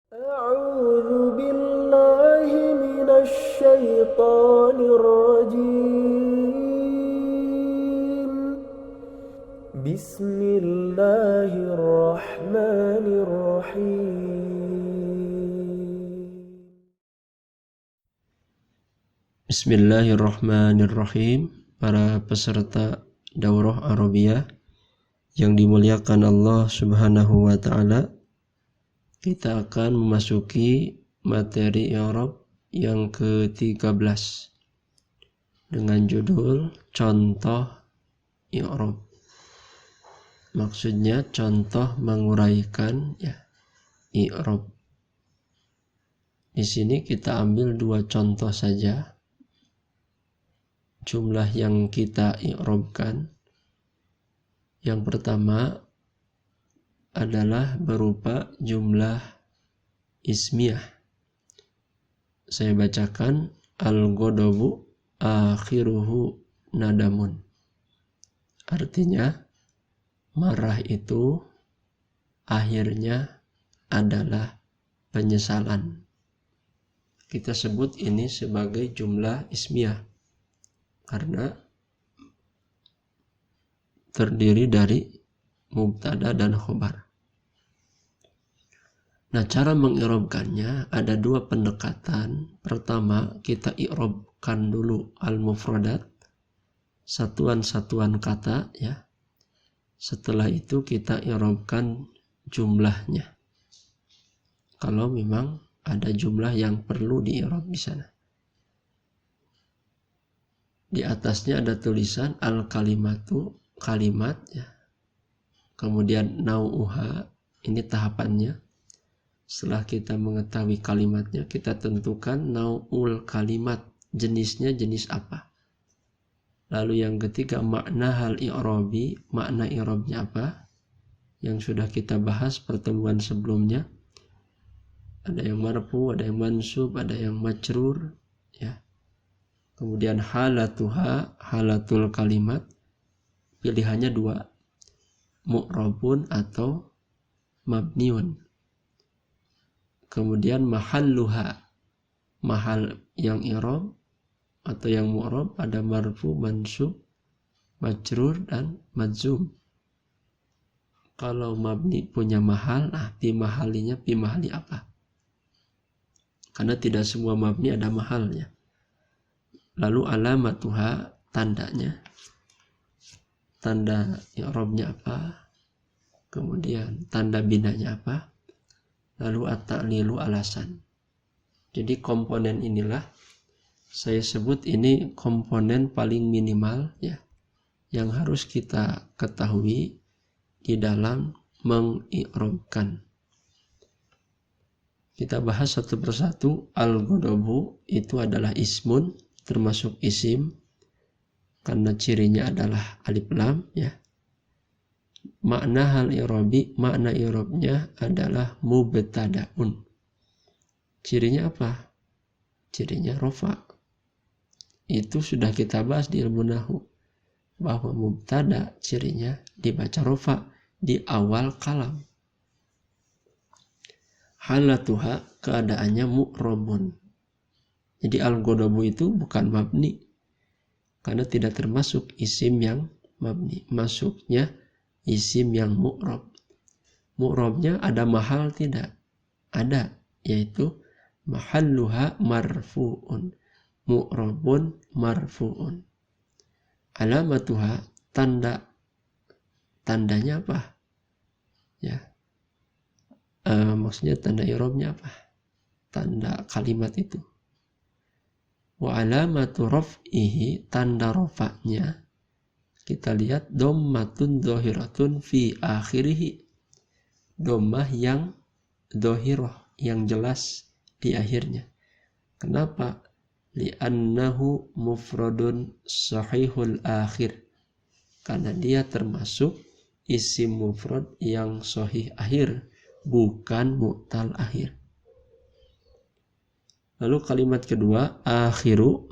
أعوذ بالله من الشيطان الرجيم بسم الله الرحمن الرحيم Bismillahirrahmanirrahim. Para peserta daurah Arabiyah yang dimuliakan Allah Subhanahu wa taala, kita akan memasuki materi i'rab yang ke-13 dengan judul contoh i'rab. Maksudnya contoh menguraikan i'rab. Di sini kita ambil 2 contoh saja. Jumlah yang kita i'rabkan yang pertama adalah berupa jumlah ismiyah. Saya bacakan al-ghadabu akhiruhu nadamun. Artinya marah itu akhirnya adalah penyesalan. Kita sebut ini sebagai jumlah ismiyah karena terdiri dari mubtada dan khobar. Nah, cara mengirobkannya ada 2 pendekatan. Pertama, kita irobkan dulu al-mufradat, satuan-satuan kata ya. Setelah itu kita irobkan jumlahnya. Kalau memang ada jumlah yang perlu diirob di sana. Di atasnya ada tulisan al-kalimatu, kalimat ya. Kemudian nau'uha, ini tahapannya. Setelah kita mengetahui kalimatnya, kita tentukan nau'ul kalimat, jenisnya jenis apa. Lalu yang ketiga makna hal i'rabi, makna i'rabnya apa? Yang sudah kita bahas pertemuan sebelumnya. Ada yang marfu, ada yang mansub, ada yang majrur ya. Kemudian halatuha, halatul kalimat, pilihannya 2, mu'rabun atau mabniun. Kemudian mahalluha, mahal yang i'rab atau yang mu'rab, ada marfu, mansub, majrur dan majzum. Kalau mabni punya mahal, pi mahali apa? Karena tidak semua mabni ada mahalnya. Lalu alamatuha, tandanya, tanda i'rabnya apa, kemudian tanda binanya apa, lalu at-ta'lilu, alasan. Jadi komponen inilah saya sebut ini komponen paling minimal ya, yang harus kita ketahui di dalam mengi'rabkan. Kita bahas satu persatu. Al-ghadabu itu adalah ismun, termasuk isim karena cirinya adalah alif lam ya. Makna hal i'rabi, makna i'rabnya adalah mubtadaun. Cirinya apa? Cirinya rofa. Itu sudah kita bahas di ilmu nahwu bahwa mubtada cirinya dibaca rofa di awal kalam. Halatuha, keadaannya mu'rabun. Jadi al-ghadabu itu bukan mabni karena tidak termasuk isim yang mabni. Masuknya isim yang mu'rab. Mu'rabnya ada mahal tidak? Ada, yaitu mahalluha marfu'un. Mu'rabun marfu'un. Alamatuha, tandanya apa? Ya. Maksudnya tanda i'rabnya apa? Tanda kalimat itu. Wa alamatu raf'ihi, tanda rafa'nya kita lihat dhammatun dhahiratun fi akhirih. Dhammah yang dhahirah, yang jelas di akhirnya. Kenapa? Li'annahu mufradun sahihul akhir. Karena dia termasuk isim mufrad yang sahih akhir, bukan mu'tal akhir. Lalu kalimat kedua, akhiru,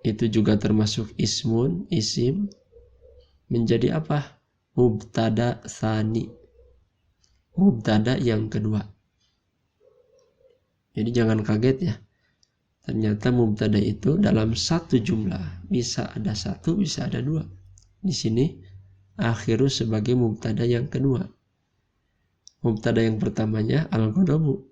itu juga termasuk ismun, isim, menjadi apa? Mubtada tsani, mubtada yang kedua. Jadi jangan kaget ya. Ternyata mubtada itu dalam satu jumlah bisa ada satu, bisa ada dua. Di sini akhiru sebagai mubtada yang kedua. Mubtada yang pertamanya al-ghadabu.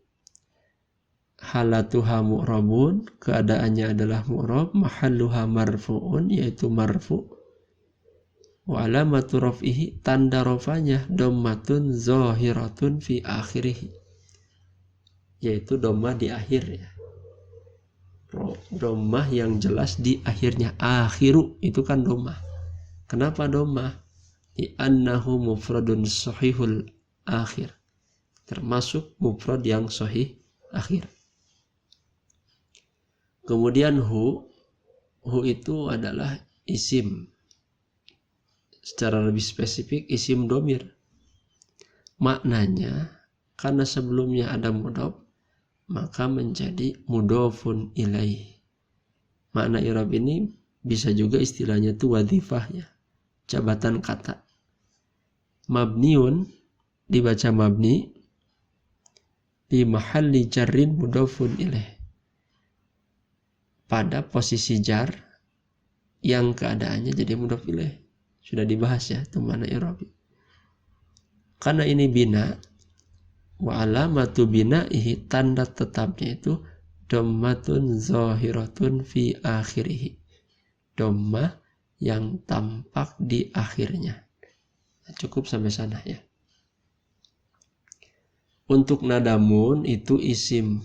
Halatuha mu'rabun, keadaannya adalah mu'rab, mahalluha marfu'un, yaitu marfu'. Wa alamatu raf'ihi, tanda rafanya dhammatun zahiratun fi akhirih, yaitu dhammah di akhir ya. Dhammah yang jelas di akhirnya. Akhiru itu kan dhammah. Kenapa dhammah? Di annahu mufradun sahihul akhir, termasuk mufrad yang sahih akhir. Kemudian hu itu adalah isim. Secara lebih spesifik isim domir. Maknanya karena sebelumnya ada mudhof, maka menjadi mudhofun ilaih. Makna i'rab ini bisa juga istilahnya itu wadhifah ya, jabatan kata. Mabniun dibaca mabni, di mahalli jarrin mudhofun ilaih, pada posisi jar yang keadaannya jadi mudhof ilaih. Sudah dibahas ya itu makna i'rab. Karena ini bina, wa alamatu binaihi, tanda tetapnya itu dhammatun zahiratun fi akhirih, dhammah yang tampak di akhirnya. Nah, cukup sampai sana ya. Untuk nadamun itu isim,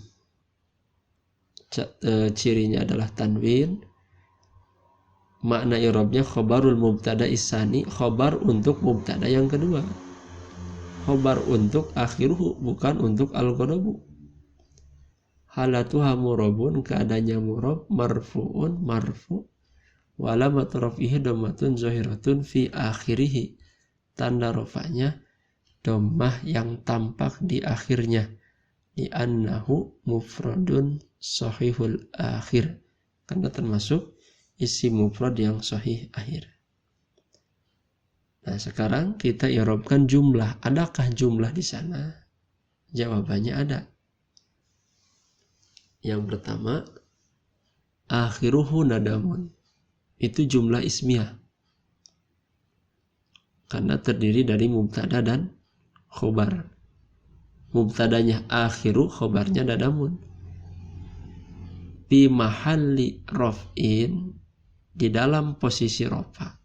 cirinya adalah tanwin. Makna i'rabnya khobarul mubtada isani, khobar untuk mubtada yang kedua. Khobar untuk akhiruhu, bukan untuk al-ghadabu. Halatuha murabun, keadaannya murab, marfu'un marfu', wa alamatu raf'ihi dhammatun zahiratun fi akhirih, tanda rafa'nya dhammah yang tampak di akhirnya. Di annahu mufradun sahihul akhir, karena termasuk isim mufrad yang sahih akhir. Nah, sekarang kita i'rabkan jumlah. Adakah jumlah di sana? Jawabannya ada. Yang pertama, akhiruhu nadamun. Itu jumlah ismiyah. Karena terdiri dari mubtada dan khobar. Mubtadanya akhiru, khobarnya nadamun. Fi mahalli raf'in, di dalam posisi rafa.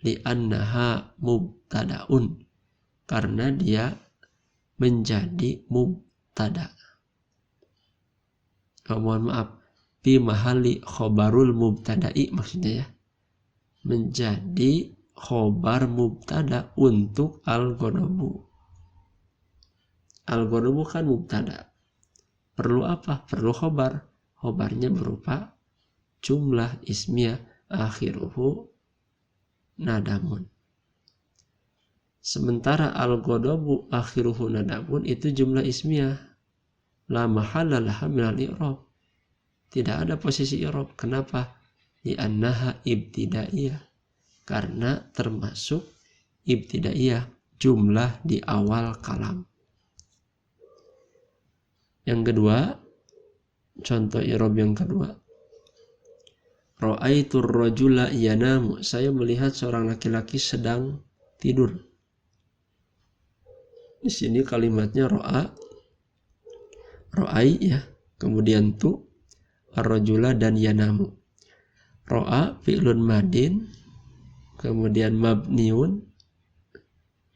Li'annaha mubtada'un, karena dia menjadi mubtada. Mohon maaf, fi mahalli khobarul mubtada'i, maksudnya ya, menjadi khobar mubtada untuk al-ghadabu. Al-ghadabu kan mubtada, perlu apa? Perlu khobar. Khobarnya berupa jumlah ismiyah akhiruhu nadamun. Sementara al-ghadabu akhiruhu nadamun itu jumlah ismiyah, la mahalla laha minal i'rab, tidak ada posisi i'rab. Kenapa? Di annaha ibtidaiyah, karena termasuk ibtidaiyah, jumlah di awal kalam. Yang kedua, contoh i'rab yang kedua, ra'aitur rajula yanamu, saya melihat seorang laki-laki sedang tidur. Di sini kalimatnya ra'ai ya, kemudian tu ar-rajula dan yanamu. Ra'a fi'lun madin, kemudian mabniun,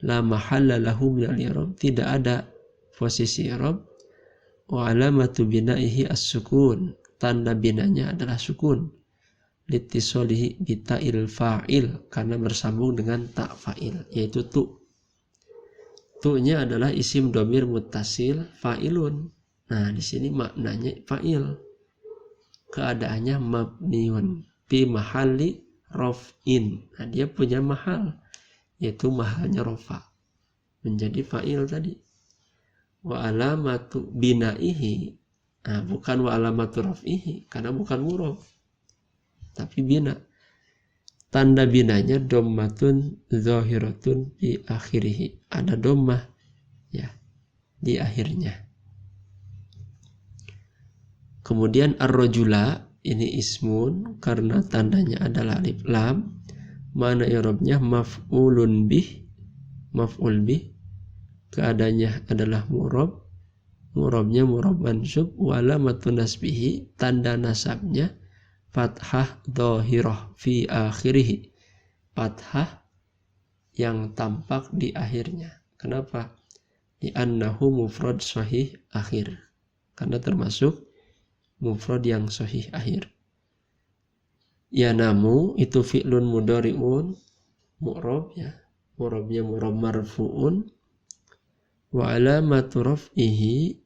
la mahalla lahu minal i'rab, tidak ada posisi i'rab. Wa alamatu binaihi as-sukun, tanda binanya adalah sukun. Litisolihi bita'il fa'il, karena bersambung dengan ta' fa'il, yaitu tu. Tu-nya adalah isim dhamir muttasil fa'ilun. Nah, di sini maknanya fa'il. Keadaannya mabniun fi mahalli raf'in. Nah, dia punya mahal, yaitu mahalnya rafa, menjadi fa'il tadi. Wa alamatu binaihi, nah, bukan wa alamatu raf'ihi, karena bukan murab, tapi bina. Tanda binanya dhammatun zahiratun fi akhirih, ada dhammah ya di akhirnya. Kemudian ar-rajula ini ismun karena tandanya adalah alif lam. Mana i'rabnya maf'ul bih, keadaannya adalah mu'rab, mu'rabnya mu'rab mansub, wa alamatun nasbihi, tanda nasabnya fathah dhahirah fi akhirih, fathah yang tampak di akhirnya. Kenapa? Li'annahu mufrad sahih akhir, karena termasuk mufrad yang sahih akhir. Yanamu itu fi'lun mudhari'un mu'rab ya, mu'rabnya mu'rab marfu'un, wa alamatu raf'ihi,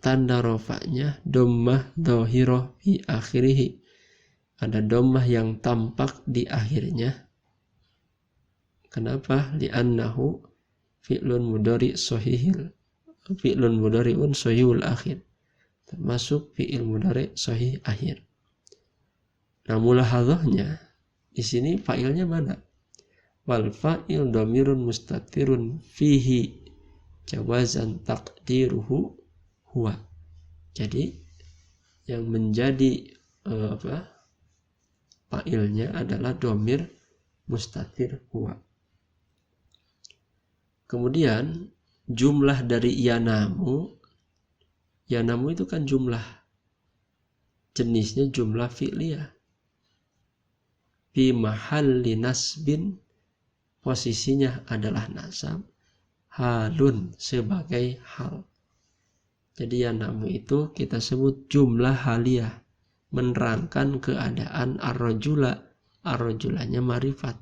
tanda rafa'nya dhammah dhahirah fi akhirih, ada dhammah yang tampak di akhirnya. Kenapa? Li'annahu fi'lun mudhari' sahihil, fi'lun mudhari'un sahihul akhir, termasuk fi'il mudhari' sahih akhir. Nah, mulahadhahnya di sini fa'ilnya mana? Wal fa'il dhamirun mustatirun fihi jawazan taqdiruhu huwa. Jadi yang menjadi fa'ilnya adalah dhamir mustatir huwa. Kemudian jumlah dari yanamu itu kan jumlah, jenisnya jumlah fi'liyah. Fi mahalli nasbin, posisinya adalah nasab, halun sebagai hal. Jadi yanamu itu kita sebut jumlah haliyah, menerangkan keadaan ar-rajula, ar-rajulanya marifat.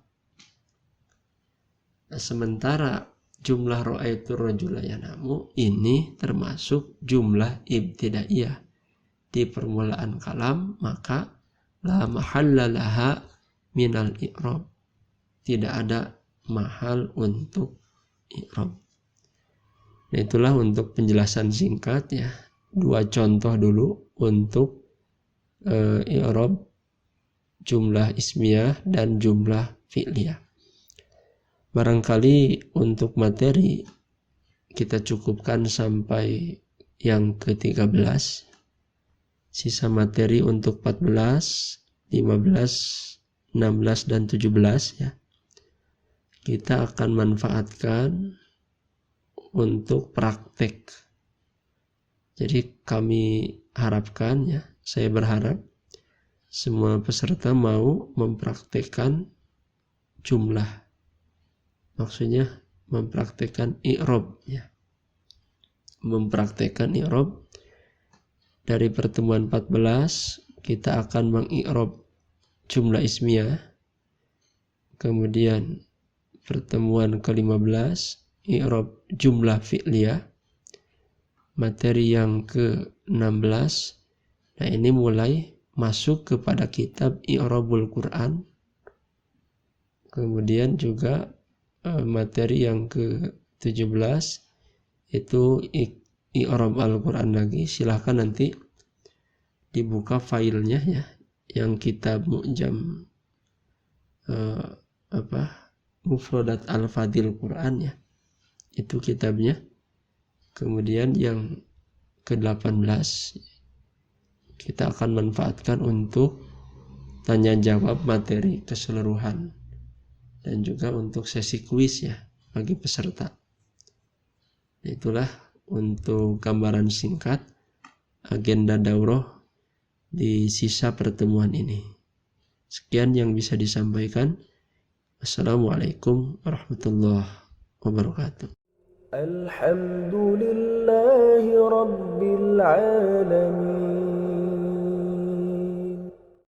Nah, sementara jumlah ra'aitu rajula yanamu ini termasuk jumlah ibtidaiyah di permulaan kalam, maka la mahalla laha minal i'rab, tidak ada mahal untuk i'rab. Nah, itulah untuk penjelasan singkat ya, 2 contoh dulu untuk i'rab jumlah ismiyah dan jumlah fi'liyah. Barangkali untuk materi kita cukupkan sampai yang ke-13. Sisa materi untuk 14, 15, 16 dan 17 ya. Kita akan manfaatkan untuk praktek. Jadi kami harapkan ya, saya berharap semua peserta mau mempraktekkan jumlah. Maksudnya mempraktekkan i'rab ya. Mempraktekkan i'rab. Dari pertemuan 14 kita akan mengi'rab jumlah ismiyah. Kemudian pertemuan ke-15 i'rab jumlah fi'liyah. Materi yang ke-16, nah ini mulai masuk kepada kitab i'rabul Quran. Kemudian juga materi yang ke-17 itu i'rab Al-Quran lagi. Silahkan nanti dibuka filenya ya, yang kitab Mu'jam Mufradat Al-Fadil Quran ya, itu kitabnya. Kemudian yang ke-18 kita akan manfaatkan untuk tanya jawab materi keseluruhan dan juga untuk sesi kuis ya bagi peserta. Itulah untuk gambaran singkat agenda daurah di sisa pertemuan ini. Sekian yang bisa disampaikan. Assalamualaikum warahmatullahi wabarakatuh. Alhamdulillahi rabbil alamin.